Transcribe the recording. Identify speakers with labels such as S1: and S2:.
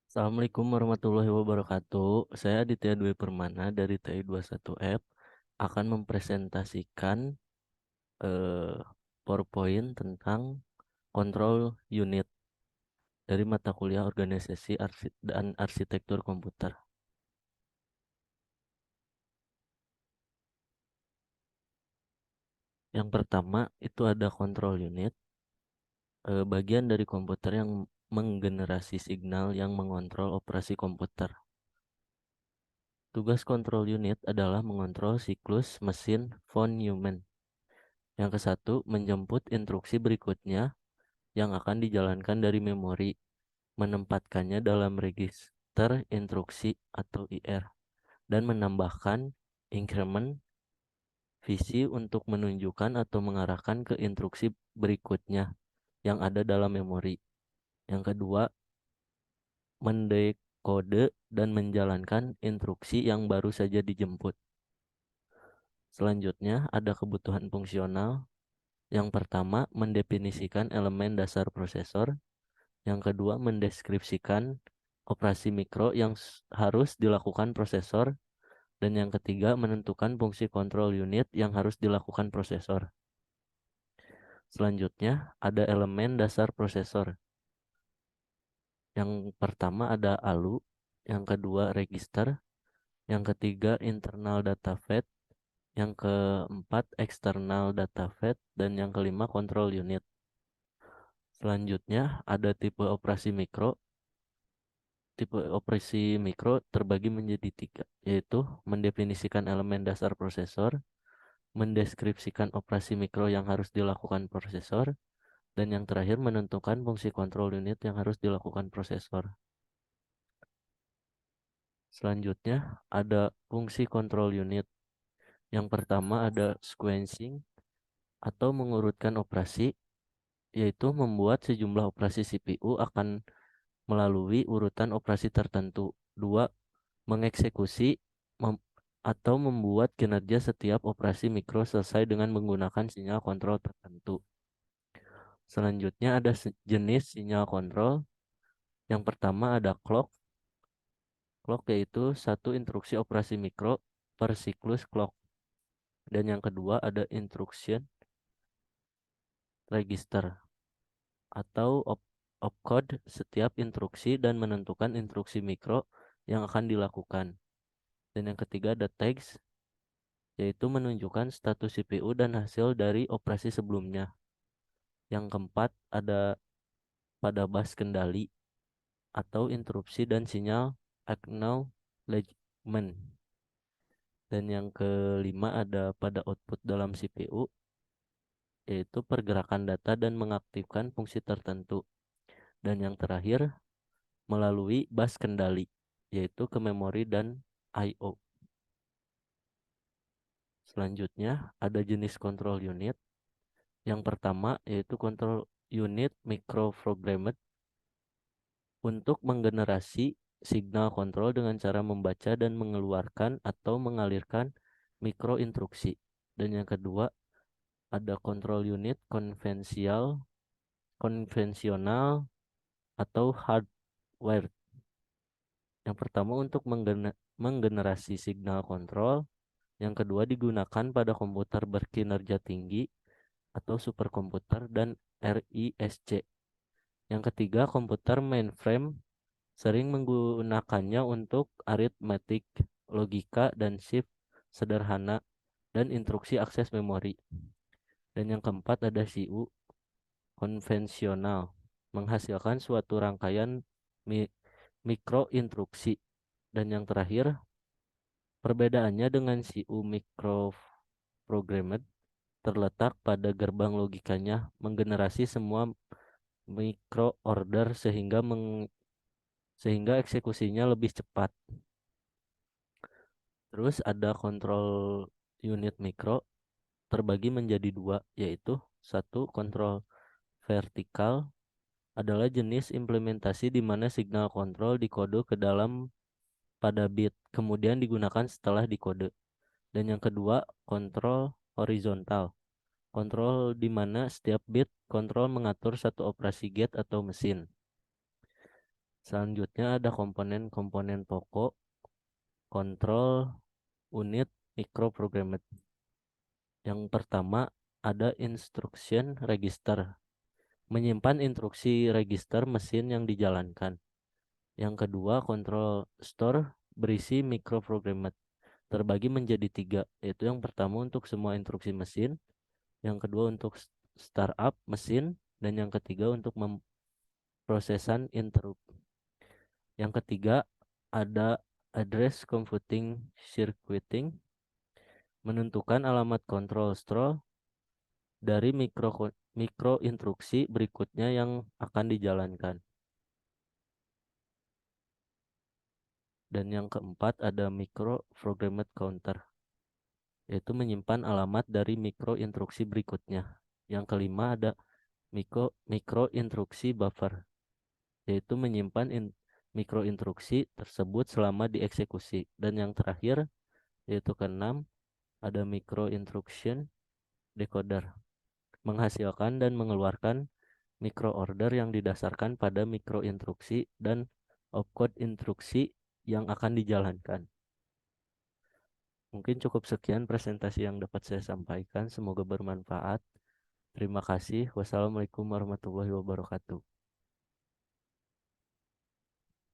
S1: Assalamualaikum warahmatullahi wabarakatuh. Saya Aditya Dwi Permana dari TI 21F akan mempresentasikan eh, PowerPoint tentang kontrol unit dari mata kuliah organisasi dan arsitektur komputer. Yang pertama itu ada kontrol unit, bagian dari komputer yang menggenerasi signal yang mengontrol operasi komputer. Tugas kontrol unit adalah mengontrol siklus mesin von Neumann. Yang ke satu, menjemput instruksi berikutnya yang akan dijalankan dari memori, menempatkannya dalam register instruksi atau IR, dan menambahkan increment visi untuk menunjukkan atau mengarahkan ke instruksi berikutnya yang ada dalam memori. Yang kedua, mendekode dan menjalankan instruksi yang baru saja dijemput. Selanjutnya, ada kebutuhan fungsional. Yang pertama, mendefinisikan elemen dasar prosesor. Yang kedua, mendeskripsikan operasi mikro yang harus dilakukan prosesor. Dan yang ketiga, menentukan fungsi kontrol unit yang harus dilakukan prosesor. Selanjutnya, ada elemen dasar prosesor. Yang pertama ada ALU, yang kedua register, yang ketiga internal data fed, yang keempat external data fed, dan yang kelima kontrol unit. Selanjutnya, ada tipe operasi mikro. Tipe operasi mikro terbagi menjadi tiga, yaitu mendefinisikan elemen dasar prosesor, mendeskripsikan operasi mikro yang harus dilakukan prosesor, dan yang terakhir menentukan fungsi kontrol unit yang harus dilakukan prosesor. Selanjutnya ada fungsi kontrol unit. Yang pertama ada sequencing atau mengurutkan operasi, yaitu membuat sejumlah operasi CPU akan melalui urutan operasi tertentu. Dua, mengeksekusi atau membuat kinerja setiap operasi mikro selesai dengan menggunakan sinyal kontrol tertentu. Selanjutnya ada jenis sinyal kontrol. Yang pertama ada clock. Clock yaitu satu instruksi operasi mikro per siklus clock. Dan yang kedua ada instruction register atau opcode setiap instruksi dan menentukan instruksi mikro yang akan dilakukan. Dan yang ketiga ada tags, yaitu menunjukkan status CPU dan hasil dari operasi sebelumnya. Yang keempat ada pada bus kendali atau interupsi dan sinyal acknowledgement. Dan yang kelima ada pada output dalam CPU, yaitu pergerakan data dan mengaktifkan fungsi tertentu. Dan yang terakhir melalui bus kendali, yaitu ke memori dan I/O. Selanjutnya ada jenis control unit. Yang pertama yaitu control unit microprogrammed untuk menggenerasi signal kontrol dengan cara membaca dan mengeluarkan atau mengalirkan mikroinstruksi. Dan yang kedua ada control unit konvensional atau hardware. Yang pertama untuk menggenerasi signal kontrol, yang kedua digunakan pada komputer berkinerja tinggi atau superkomputer dan RISC. Yang ketiga, komputer mainframe sering menggunakannya untuk aritmatik, logika, dan shift sederhana dan instruksi akses memori. Dan yang keempat ada CU konvensional, menghasilkan suatu rangkaian mikroinstruksi. Dan yang terakhir, perbedaannya dengan CU microprogrammed terletak pada gerbang logikanya menggenerasi semua micro order sehingga eksekusinya lebih cepat. Terus ada kontrol unit mikro terbagi menjadi dua, yaitu satu kontrol vertikal adalah jenis implementasi di mana signal kontrol dikode ke dalam pada bit, kemudian digunakan setelah dikode. Dan yang kedua, kontrol horizontal. Kontrol di mana setiap bit kontrol mengatur satu operasi gate atau mesin. Selanjutnya ada komponen-komponen pokok, kontrol, unit, microprogrammed. Yang pertama ada instruction register, menyimpan instruksi register mesin yang dijalankan. Yang kedua, control store berisi microprogrammed, terbagi menjadi tiga, yaitu yang pertama untuk semua instruksi mesin, yang kedua untuk startup mesin, dan yang ketiga untuk memprosesan interrupt. Yang ketiga ada address computing circuiting, menentukan alamat control store dari mikro instruksi berikutnya yang akan dijalankan. Dan yang keempat ada micro programmed counter, yaitu menyimpan alamat dari mikro instruksi berikutnya. Yang kelima ada mikro instruksi buffer, yaitu menyimpan mikro instruksi tersebut selama dieksekusi. Dan yang terakhir yaitu keenam ada micro instruction decoder, menghasilkan dan mengeluarkan micro order yang didasarkan pada mikro instruksi dan opcode instruksi yang akan dijalankan. Mungkin cukup sekian presentasi yang dapat saya sampaikan. Semoga bermanfaat. Terima kasih. Wassalamualaikum warahmatullahi wabarakatuh.